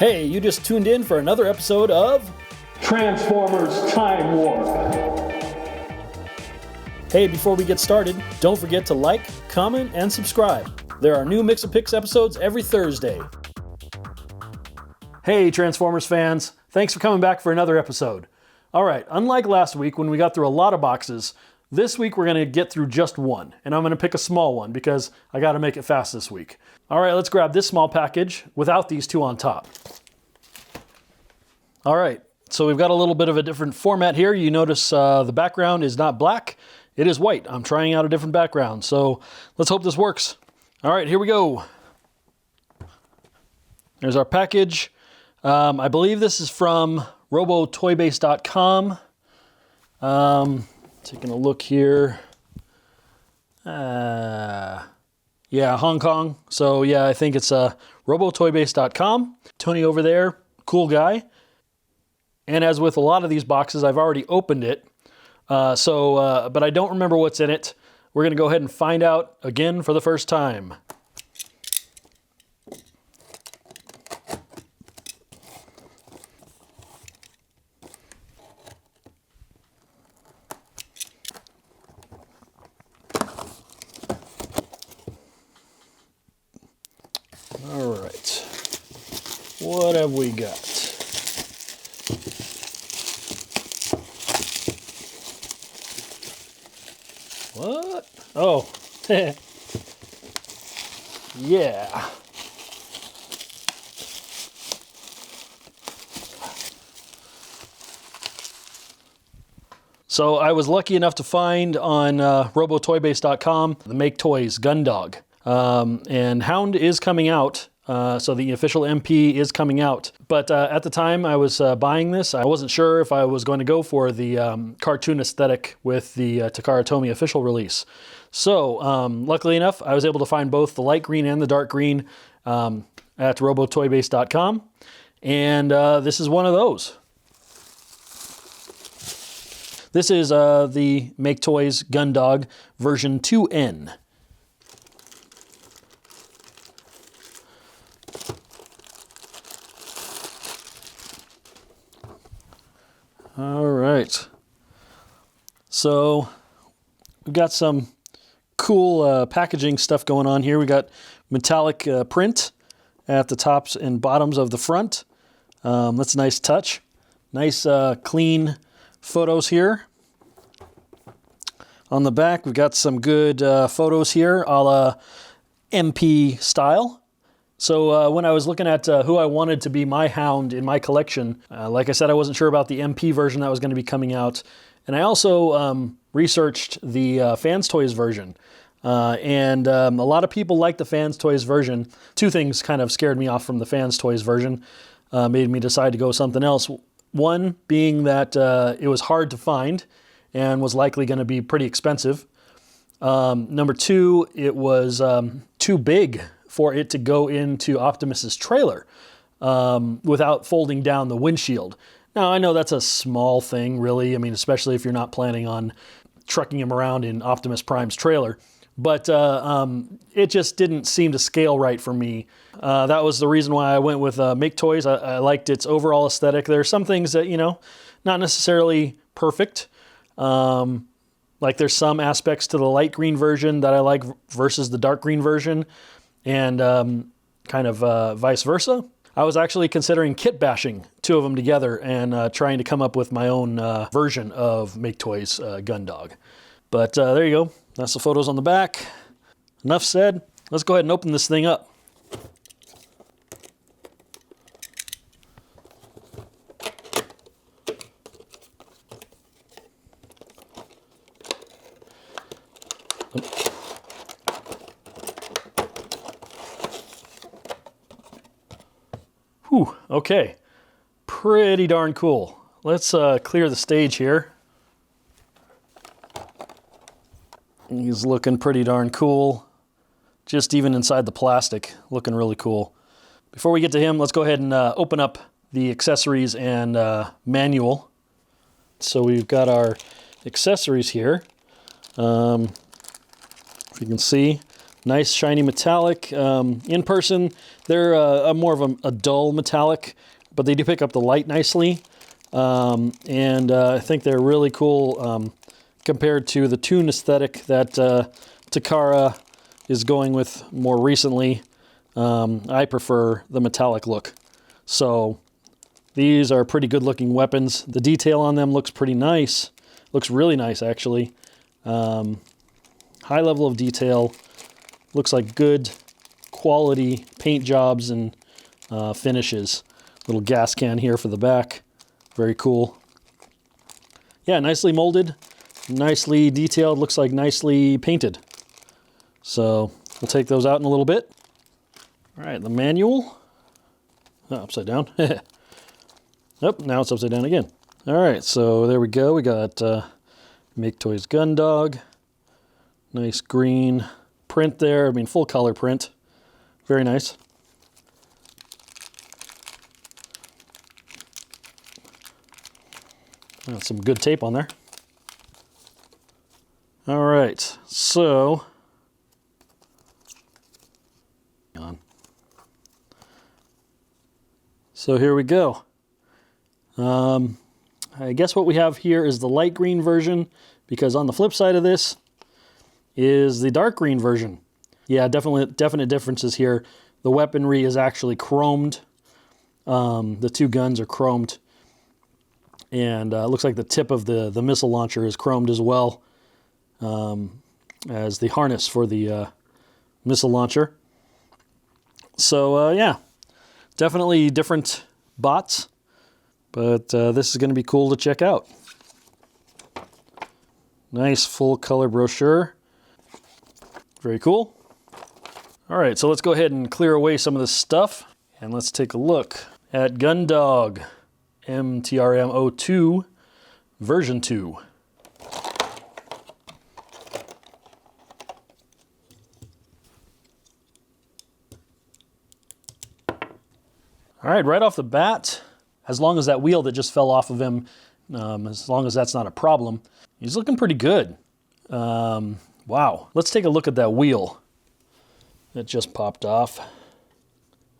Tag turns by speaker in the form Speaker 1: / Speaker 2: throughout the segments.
Speaker 1: Hey, you just tuned in for another episode of
Speaker 2: Transformers Time Warp.
Speaker 1: Hey, before we get started, don't forget to like, comment, and subscribe. There are new Mix of Picks episodes every Thursday. Hey, Transformers fans. Thanks for coming back for another episode. Alright, unlike last week when we got through a lot of boxes, this week we're going to get through just one, and I'm going to pick a small one because I got to make it fast this week. Alright, let's grab this small package without these two on top. Alright, so we've got a little bit of a different format here. You notice the background is not black, it is white. I'm trying out a different background, so let's hope this works. Alright, here we go. There's our package. I believe this is from robotoybase.com. Taking a look here. Yeah, Hong Kong. So yeah, I think it's robotoybase.com. Tony over there, cool guy. And as with a lot of these boxes, I've already opened it. But I don't remember what's in it. We're going to go ahead and find out again for the first time. All right. What have we got? What? Oh, yeah. So I was lucky enough to find on robotoybase.com the Maketoys Gundog. And Hound is coming out. So the official MP is coming out. But at the time I was buying this, I wasn't sure if I was going to go for the cartoon aesthetic with the Takara Tomy official release. So luckily enough, I was able to find both the light green and the dark green at robotoybase.com. And this is one of those. This is the Maketoys Gundog version 2N. All right, so we've got some cool packaging stuff going on here. We got metallic print at the tops and bottoms of the front. That's a nice touch. Nice clean photos here. On the back, we've got some good photos here, a la MP style. So when I was looking at who I wanted to be my Hound in my collection, like I said, I wasn't sure about the MP version that was going to be coming out. And I also researched the Fans Toys version. And a lot of people like the Fans Toys version. Two things kind of scared me off from the Fans Toys version, made me decide to go something else. One being that it was hard to find and was likely going to be pretty expensive. Number two, it was too big for it to go into Optimus's trailer without folding down the windshield. Now, I know that's a small thing, really. I mean, especially if you're not planning on trucking him around in Optimus Prime's trailer. But it just didn't seem to scale right for me. That was the reason why I went with Maketoys. I liked its overall aesthetic. There are some things that, you know, not necessarily perfect. Like there's some aspects to the light green version that I like versus the dark green version. And kind of vice versa. I was actually considering kit bashing two of them together and trying to come up with my own version of Maketoys Gundog. But there you go. That's the photos on the back. Enough said. Let's go ahead and open this thing up. Whew, okay, pretty darn cool. Let's clear the stage here. He's looking pretty darn cool. Just even inside the plastic, looking really cool. Before we get to him, let's go ahead and open up the accessories and manual. So we've got our accessories here. If you can see, Nice shiny metallic. In person, they're more of a dull metallic, but they do pick up the light nicely. I think they're really cool compared to the toon aesthetic that Takara is going with more recently. I prefer the metallic look. So these are pretty good looking weapons. The detail on them looks pretty nice. Looks really nice, actually. High level of detail. Looks like good quality paint jobs and finishes. Little gas can here for the back. Very cool. Yeah, nicely molded, nicely detailed, looks like nicely painted. So we'll take those out in a little bit. All right, the manual. Oh, upside down. Nope, now it's upside down again. All right, so there we go. We got Maketoys Gundog. Nice green print there. I mean, full color print. Very nice. Got some good tape on there. All right, so here we go. I guess what we have here is the light green version, because on the flip side of this is the dark green version. Yeah, definite differences here. The weaponry is actually chromed. The two guns are chromed. And it looks like the tip of the missile launcher is chromed as well, as the harness for the missile launcher. So yeah, definitely different bots, but this is going to be cool to check out. Nice full color brochure. Very cool. All right, so let's go ahead and clear away some of this stuff, and let's take a look at Gundog. MTRM02 version 2. All right, right off the bat, as long as that wheel that just fell off of him, as long as that's not a problem, he's looking pretty good. Wow, let's take a look at that wheel that just popped off.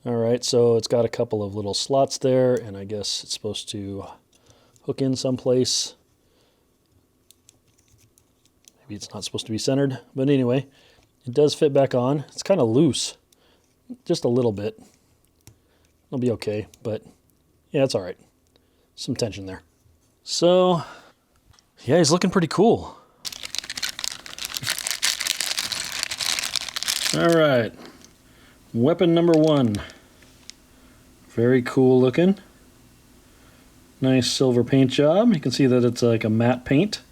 Speaker 1: All right, so it's got a couple of little slots there, and I guess it's supposed to hook in someplace. Maybe it's not supposed to be centered, but anyway, it does fit back on. It's kind of loose, just a little bit. It'll be okay, but yeah, it's all right. Some tension there. So, yeah, he's looking pretty cool. All right. Weapon number 1. Very cool looking. Nice silver paint job. You can see that it's like a matte paint.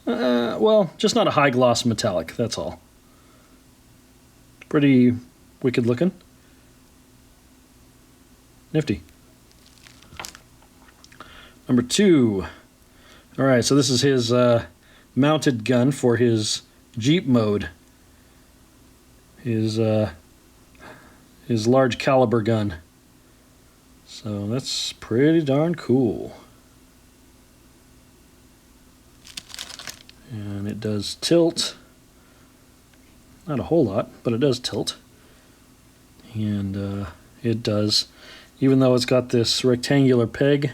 Speaker 1: Well, just not a high gloss metallic, that's all. Pretty wicked looking. Nifty. Number 2. All right, so this is his mounted gun for his Jeep mode. His large caliber gun. So that's pretty darn cool. And it does tilt. Not a whole lot, but it does tilt. And it does, even though it's got this rectangular peg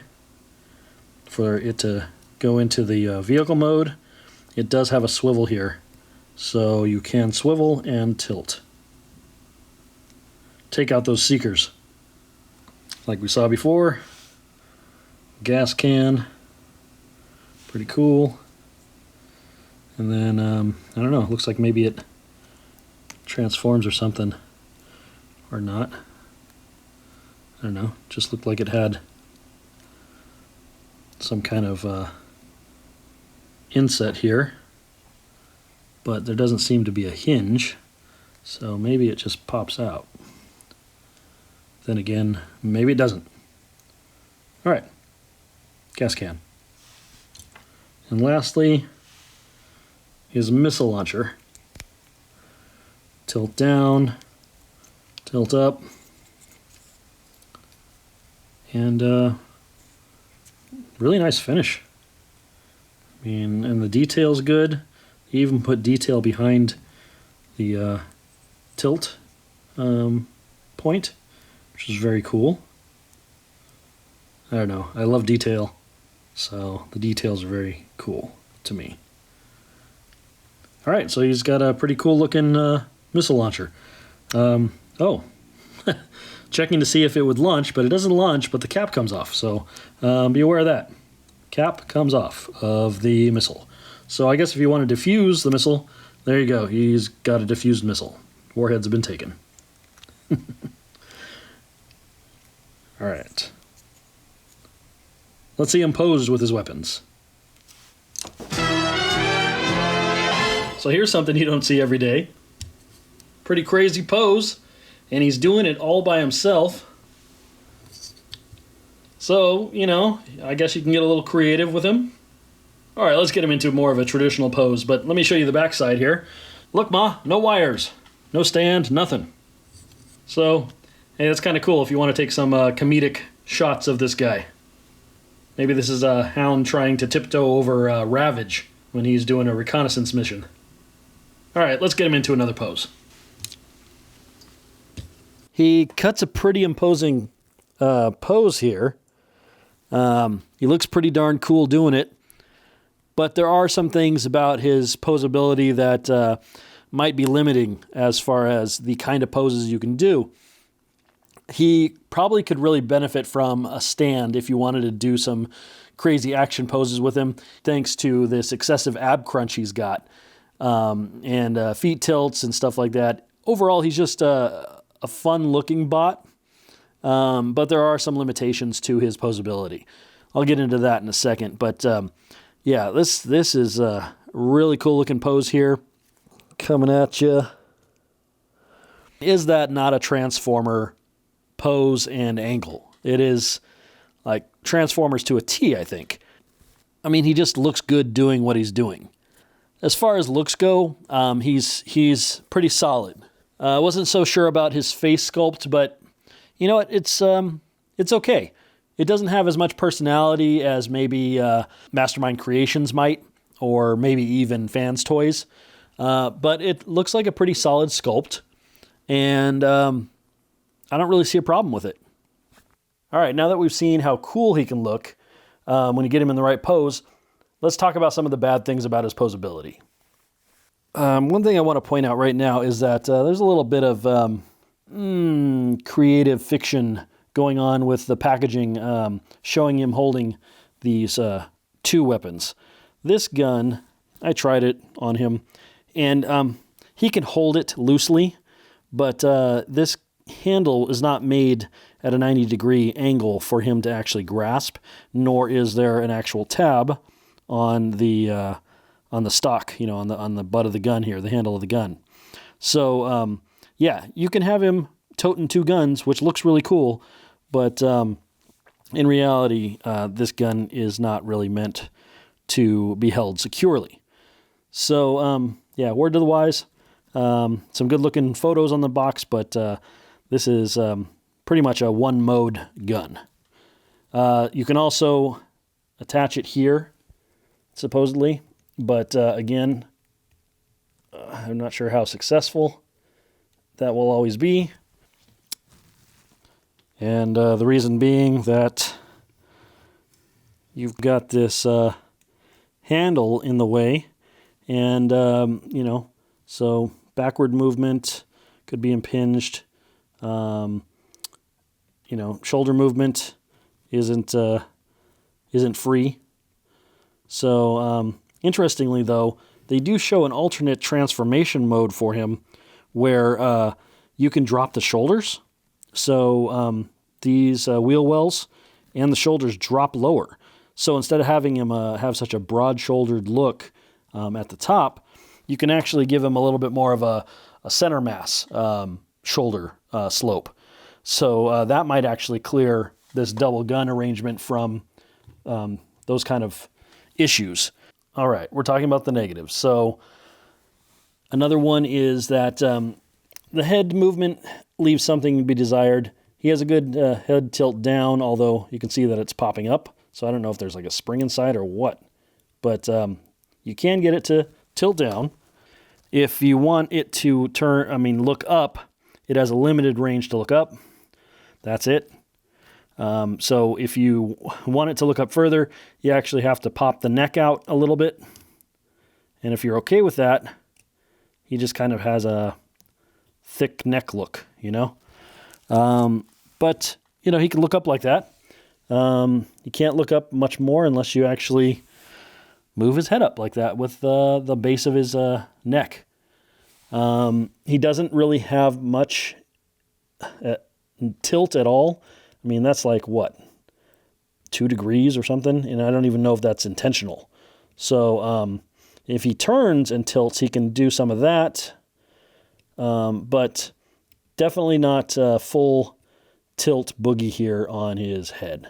Speaker 1: for it to go into the vehicle mode, it does have a swivel here. So you can swivel and tilt. Take out those seekers. Like we saw before. Gas can. Pretty cool. And then, I don't know, it looks like maybe it transforms or something. Or not. I don't know, just looked like it had some kind of inset here. But there doesn't seem to be a hinge, so maybe it just pops out. Then again, maybe it doesn't. All right, gas can. And lastly, his missile launcher. Tilt down, tilt up, and really nice finish. I mean, and the detail's good. He even put detail behind the tilt point, which is very cool. I don't know, I love detail, so the details are very cool to me. Alright, so he's got a pretty cool looking missile launcher. Oh, checking to see if it would launch, but it doesn't launch, but the cap comes off, so be aware of that. Cap comes off of the missile. So I guess if you want to defuse the missile, there you go, he's got a diffused missile. Warheads have been taken. Alright. Let's see him posed with his weapons. So here's something you don't see every day. Pretty crazy pose, and he's doing it all by himself. So, you know, I guess you can get a little creative with him. Alright, let's get him into more of a traditional pose, but let me show you the backside here. Look, Ma, no wires, no stand, nothing. So, hey, that's kind of cool if you want to take some comedic shots of this guy. Maybe this is a hound trying to tiptoe over Ravage when he's doing a reconnaissance mission. Alright, let's get him into another pose. He cuts a pretty imposing pose here. He looks pretty darn cool doing it. But there are some things about his posability that might be limiting as far as the kind of poses you can do. He probably could really benefit from a stand if you wanted to do some crazy action poses with him, thanks to this excessive ab crunch he's got, and feet tilts and stuff like that. Overall, he's just a fun-looking bot, but there are some limitations to his posability. I'll get into that in a second, but yeah, this is a really cool-looking pose here, coming at you. Is that not a Transformer pose and angle? It is like Transformers to a T, I think. I mean, he just looks good doing what he's doing. As far as looks go, he's pretty solid. I wasn't so sure about his face sculpt, but you know what? It's okay. It doesn't have as much personality as maybe Mastermind Creations might, or maybe even Fans Toys, but it looks like a pretty solid sculpt, and I don't really see a problem with it. All right, now that we've seen how cool he can look when you get him in the right pose, let's talk about some of the bad things about his posability. One thing I want to point out right now is that there's a little bit of creative fiction going on with the packaging, showing him holding these two weapons. This gun, I tried it on him, and he can hold it loosely, but this handle is not made at a 90-degree angle for him to actually grasp, nor is there an actual tab on the stock, you know, on the butt of the gun here, the handle of the gun. So yeah, you can have him toting two guns, which looks really cool, but in reality, this gun is not really meant to be held securely. So yeah, word to the wise, some good-looking photos on the box, but this is pretty much a one-mode gun. You can also attach it here, supposedly, but again, I'm not sure how successful that will always be. And the reason being that you've got this handle in the way, and, you know, so backward movement could be impinged. You know, shoulder movement isn't free. So, interestingly, though, they do show an alternate transformation mode for him where you can drop the shoulders. So these wheel wells and the shoulders drop lower. So instead of having him have such a broad-shouldered look at the top, you can actually give him a little bit more of a center mass shoulder slope. So that might actually clear this double gun arrangement from those kind of issues. All right, we're talking about the negatives. So another one is that the head movement leaves something to be desired. He has a good head tilt down, although you can see that it's popping up. So I don't know if there's like a spring inside or what. But you can get it to tilt down. If you want it to look up, it has a limited range to look up. That's it. So if you want it to look up further, you actually have to pop the neck out a little bit. And if you're okay with that, he just kind of has a thick neck look, you know. But, you know, he can look up like that. You can't look up much more unless you actually move his head up like that with the base of his neck. He doesn't really have much tilt at all. I mean, that's like, what, 2 degrees or something? And I don't even know if that's intentional. So if he turns and tilts, he can do some of that. But definitely not full tilt boogie here on his head.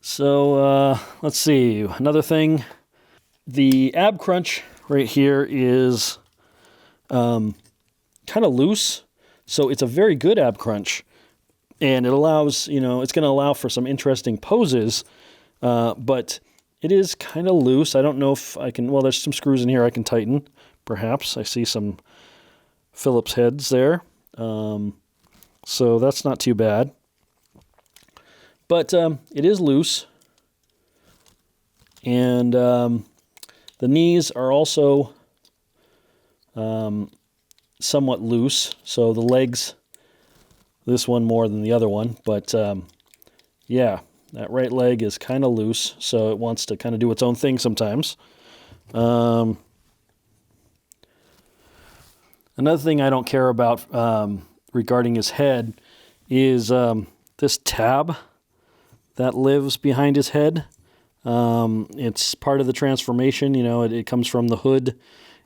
Speaker 1: So let's see, another thing. The ab crunch right here is kind of loose, so it's a very good ab crunch, and it allows, you know, it's going to allow for some interesting poses, but it is kind of loose. I don't know if I can, well, there's some screws in here I can tighten, perhaps. I see some Phillips heads there, so that's not too bad. But it is loose, and the knees are also somewhat loose, so the legs, this one more than the other one, but yeah, that right leg is kind of loose, so it wants to kind of do its own thing sometimes. Another thing I don't care about regarding his head is this tab that lives behind his head. It's part of the transformation. You know, it comes from the hood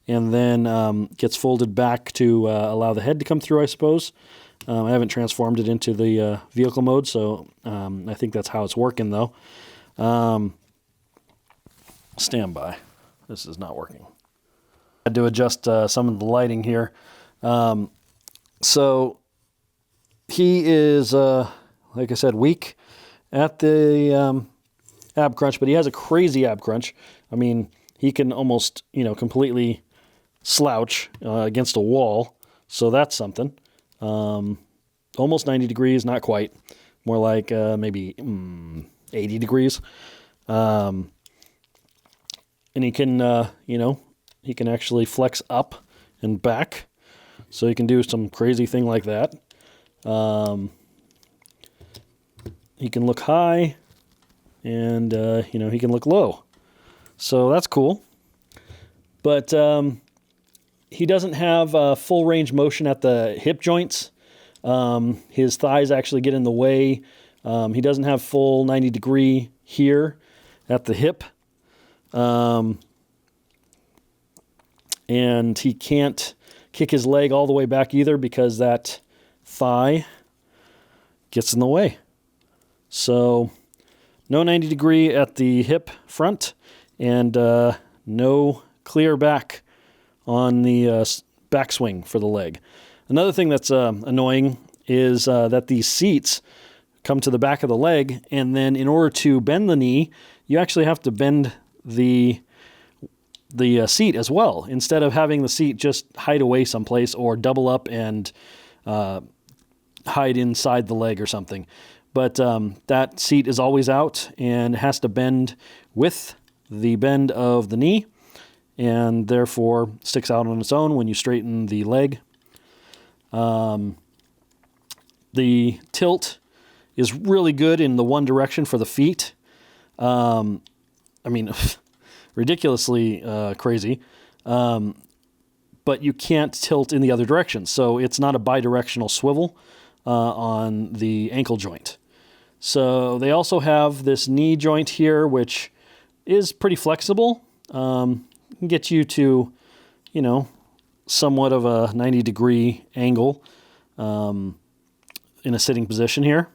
Speaker 1: and then gets folded back to allow the head to come through, I suppose. I haven't transformed it into the vehicle mode, so I think that's how it's working, though. Stand by. This is not working. I had to adjust some of the lighting here. So he is, like I said, weak at the ab crunch, but he has a crazy ab crunch. I mean, he can almost, you know, completely slouch against a wall, so that's something. Almost 90 degrees, not quite. More like maybe 80 degrees. And he can, you know, he can actually flex up and back, so he can do some crazy thing like that. He can look high, and, you know, he can look low. So that's cool. But he doesn't have full range motion at the hip joints. His thighs actually get in the way. He doesn't have full 90 degree here at the hip. And he can't kick his leg all the way back either because that thigh gets in the way. So no 90 degree at the hip front, and no clear back on the backswing for the leg. Another thing that's annoying is that these seats come to the back of the leg, and then in order to bend the knee, you actually have to bend the seat as well, instead of having the seat just hide away someplace or double up and hide inside the leg or something. But that seat is always out and has to bend with the bend of the knee, and therefore sticks out on its own when you straighten the leg. The tilt is really good in the one direction for the feet. I mean, ridiculously crazy. But you can't tilt in the other direction, so it's not a bidirectional swivel on the ankle joint. So they also have this knee joint here, which is pretty flexible. Can get you to, you know, somewhat of a 90 degree angle in a sitting position here.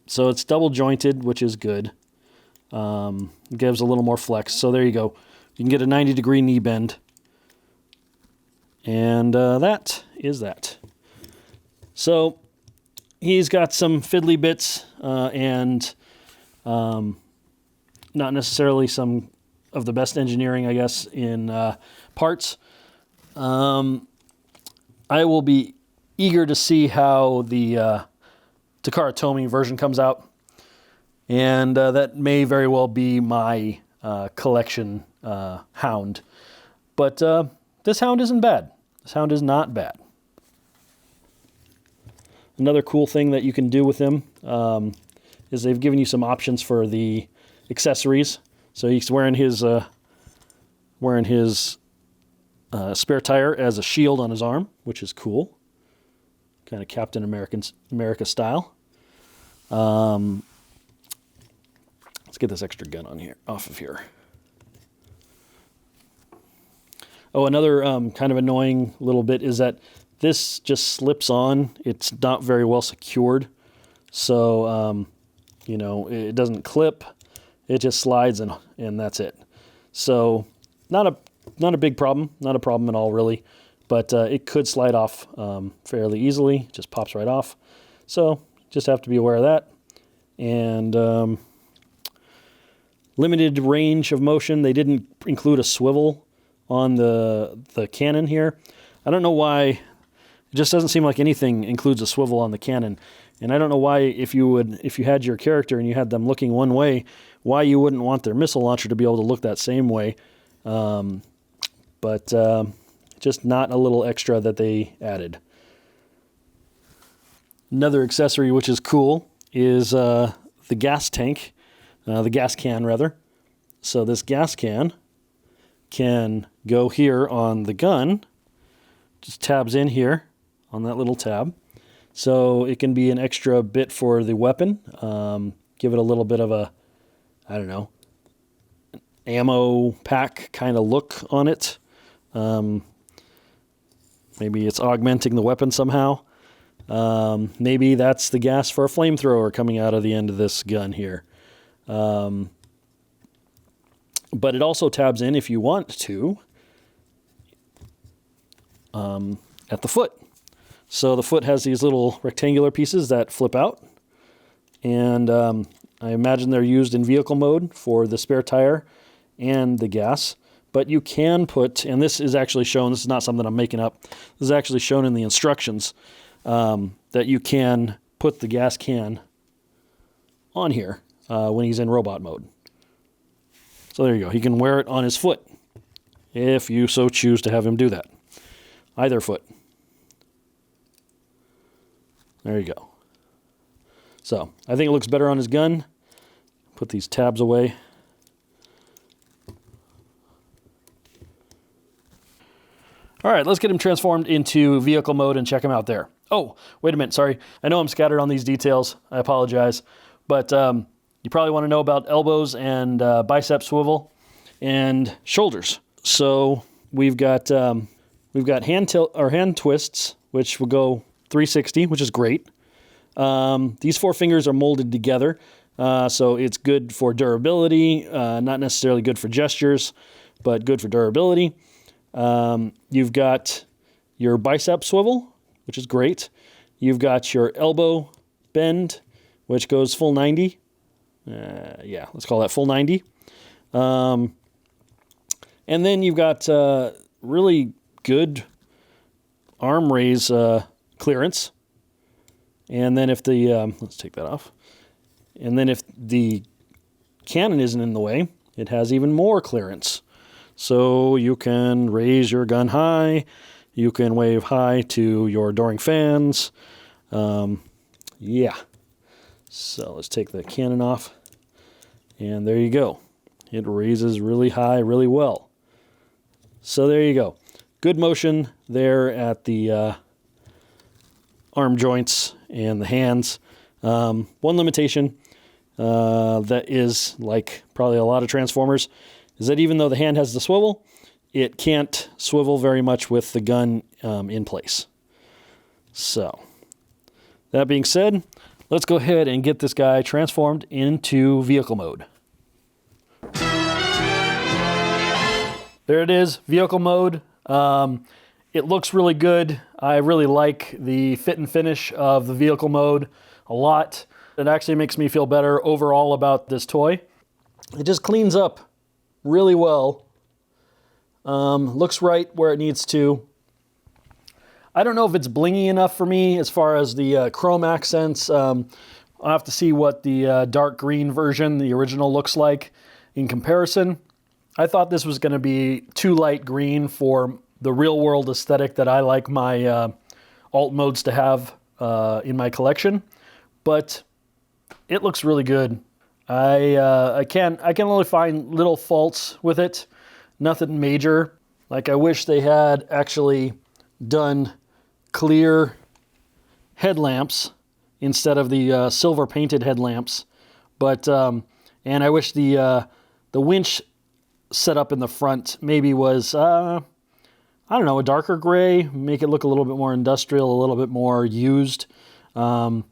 Speaker 1: So it's double jointed, which is good. It gives a little more flex. So there you go. You can get a 90 degree knee bend. And that is that. So he's got some fiddly bits and not necessarily some of the best engineering, I guess, in parts. I will be eager to see how the Takara Tomy version comes out, and that may very well be my collection hound. But this hound isn't bad. This hound is not bad. Another cool thing that you can do with him is they've given you some options for the accessories. So he's wearing his spare tire as a shield on his arm, which is cool. Kind of Captain America style. Let's get this extra gun off of here. Oh, another kind of annoying little bit is that this just slips on. It's not very well secured. So, it doesn't clip. It just slides and that's it. So, not a big problem. Not a problem at all, really. But it could slide off fairly easily. It just pops right off. So, just have to be aware of that. And limited range of motion. They didn't include a swivel on the cannon here. I don't know why. It just doesn't seem like anything includes a swivel on the cannon. And I don't know why, if you had your character and you had them looking one way, why you wouldn't want their missile launcher to be able to look that same way. But just not a little extra that they added. Another accessory which is cool is the gas tank, the gas can rather. So this gas can go here on the gun, just tabs in here on that little tab. So it can be an extra bit for the weapon, give it a little bit of a, I don't know, ammo pack kind of look on it. Maybe it's augmenting the weapon somehow. Maybe that's the gas for a flamethrower coming out of the end of this gun here. But it also tabs in, if you want to, at the foot. So the foot has these little rectangular pieces that flip out. And I imagine they're used in vehicle mode for the spare tire and the gas. But you can put, and this is actually shown, this is not something I'm making up, this is actually shown in the instructions, that you can put the gas can on here when he's in robot mode. So there you go. He can wear it on his foot if you so choose to have him do that. Either foot. There you go. So I think it looks better on his gun. Put these tabs away. All right, let's get him transformed into vehicle mode and check him out there. Oh, wait a minute, sorry. I know I'm scattered on these details. I apologize. But you probably want to know about elbows and bicep swivel and shoulders. So we've got hand twists, which will go 360, which is great. These four fingers are molded together, so it's good for durability, not necessarily good for gestures, but good for durability. You've got your bicep swivel, which is great. You've got your elbow bend, which goes full 90. Yeah, let's call that full 90. And then you've got really good arm raise clearance. And then if the, let's take that off. And then if the cannon isn't in the way, it has even more clearance. So you can raise your gun high. You can wave high to your adoring fans. Yeah. So let's take the cannon off. And there you go. It raises really high, really well. So there you go. Good motion there at the arm joints and the hands. One limitation that is like probably a lot of Transformers is that even though the hand has the swivel, it can't swivel very much with the gun in place. So, that being said, let's go ahead and get this guy transformed into vehicle mode. There it is, vehicle mode. It looks really good. I really like the fit and finish of the vehicle mode a lot. It actually makes me feel better overall about this toy. It just cleans up really well. Looks right where it needs to. I don't know if it's blingy enough for me as far as the chrome accents. I'll have to see what the dark green version, the original, looks like in comparison. I thought this was going to be too light green for the real world aesthetic that I like my alt modes to have in my collection, but it looks really good. I can only find little faults with it, nothing major. Like, I wish they had actually done clear headlamps instead of the silver painted headlamps. But and I wish the winch setup in the front maybe was I don't know, a darker gray, make it look a little bit more industrial, a little bit more used. I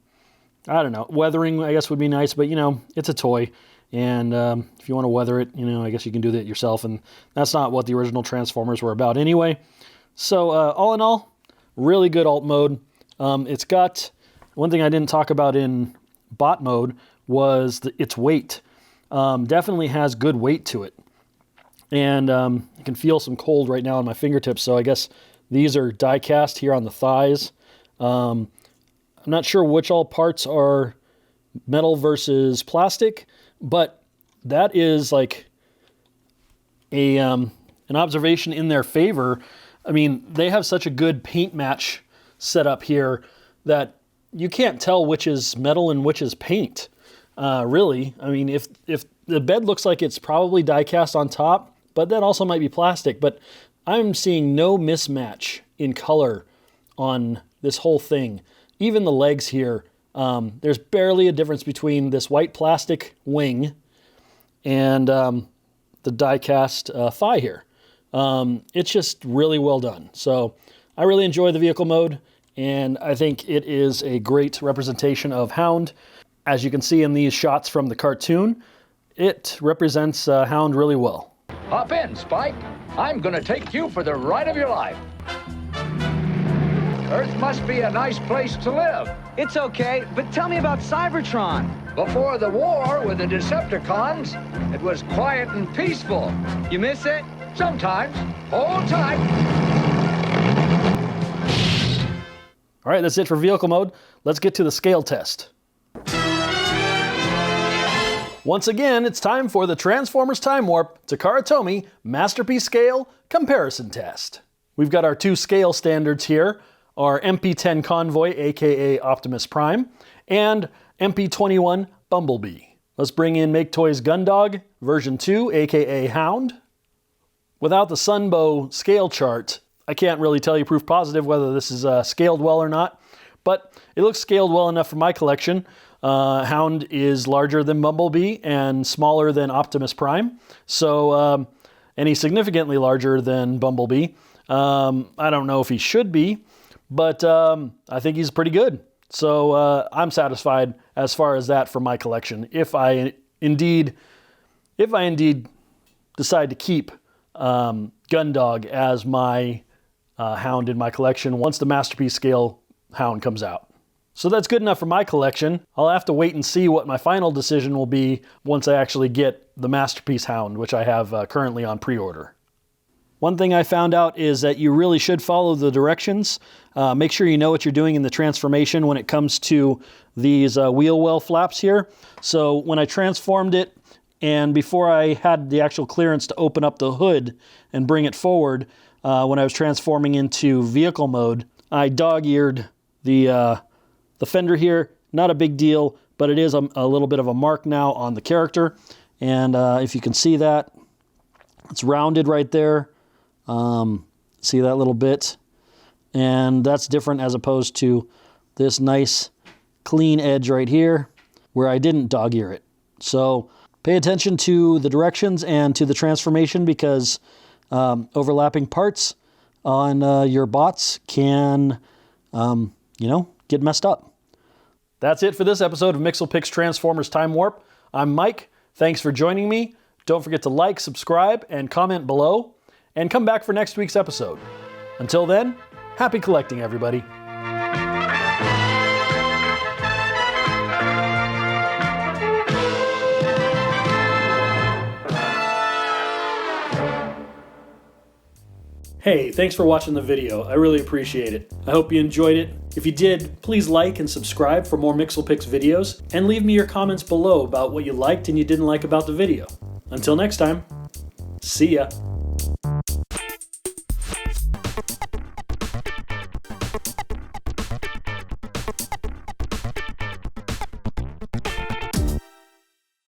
Speaker 1: don't know, weathering I guess would be nice, but you know, it's a toy, and if you want to weather it, you know, I guess you can do that yourself, and that's not what the original Transformers were about anyway. So all in all, really good alt mode. It's got, one thing I didn't talk about in bot mode was its weight. Definitely has good weight to it. And I can feel some cold right now on my fingertips, so I guess these are die cast here on the thighs. I'm not sure which all parts are metal versus plastic, but that is like an observation in their favor. I mean, they have such a good paint match set up here that you can't tell which is metal and which is paint, really. I mean, if the bed looks like it's probably die cast on top, but that also might be plastic, but I'm seeing no mismatch in color on this whole thing. Even the legs here, there's barely a difference between this white plastic wing and the die-cast thigh here. It's just really well done. So I really enjoy the vehicle mode, and I think it is a great representation of Hound. As you can see in these shots from the cartoon, it represents Hound really well.
Speaker 3: Hop in, Spike. I'm gonna take you for the ride of your life. Earth must be a nice place to live.
Speaker 4: It's okay, but tell me about Cybertron.
Speaker 3: Before the war with the Decepticons, it was quiet and peaceful.
Speaker 4: You miss it?
Speaker 3: Sometimes. Hold tight.
Speaker 1: All right, that's it for vehicle mode. Let's get to the scale test. Once again, it's time for the Transformers Time Warp Takara Tomy Masterpiece Scale Comparison Test. We've got our two scale standards here, our MP-10 Convoy, aka Optimus Prime, and MP-21 Bumblebee. Let's bring in Maketoys Gundog, version 2, aka Hound. Without the Sunbow scale chart, I can't really tell you proof positive whether this is scaled well or not, but it looks scaled well enough for my collection. Hound is larger than Bumblebee and smaller than Optimus Prime, so and he's significantly larger than Bumblebee. I don't know if he should be, but I think he's pretty good. So I'm satisfied as far as that for my collection. If I indeed decide to keep Gundog as my Hound in my collection once the Masterpiece Scale Hound comes out. So that's good enough for my collection. I'll have to wait and see what my final decision will be once I actually get the Masterpiece Hound, which I have currently on pre-order. One thing I found out is that you really should follow the directions. Make sure you know what you're doing in the transformation when it comes to these wheel well flaps here. So when I transformed it, and before I had the actual clearance to open up the hood and bring it forward, when I was transforming into vehicle mode, I dog-eared the fender here. Not a big deal, but it is a little bit of a mark now on the character. And if you can see that, it's rounded right there. See that little bit? And that's different as opposed to this nice clean edge right here where I didn't dog-ear it. So pay attention to the directions and to the transformation, because overlapping parts on your bots can, get messed up. That's it for this episode of MixelPix Transformers Time Warp. I'm Mike. Thanks for joining me. Don't forget to like, subscribe, and comment below. And come back for next week's episode. Until then, happy collecting, everybody. Hey, thanks for watching the video. I really appreciate it. I hope you enjoyed it. If you did, please like and subscribe for more MixelPix videos, and leave me your comments below about what you liked and you didn't like about the video. Until next time, see ya.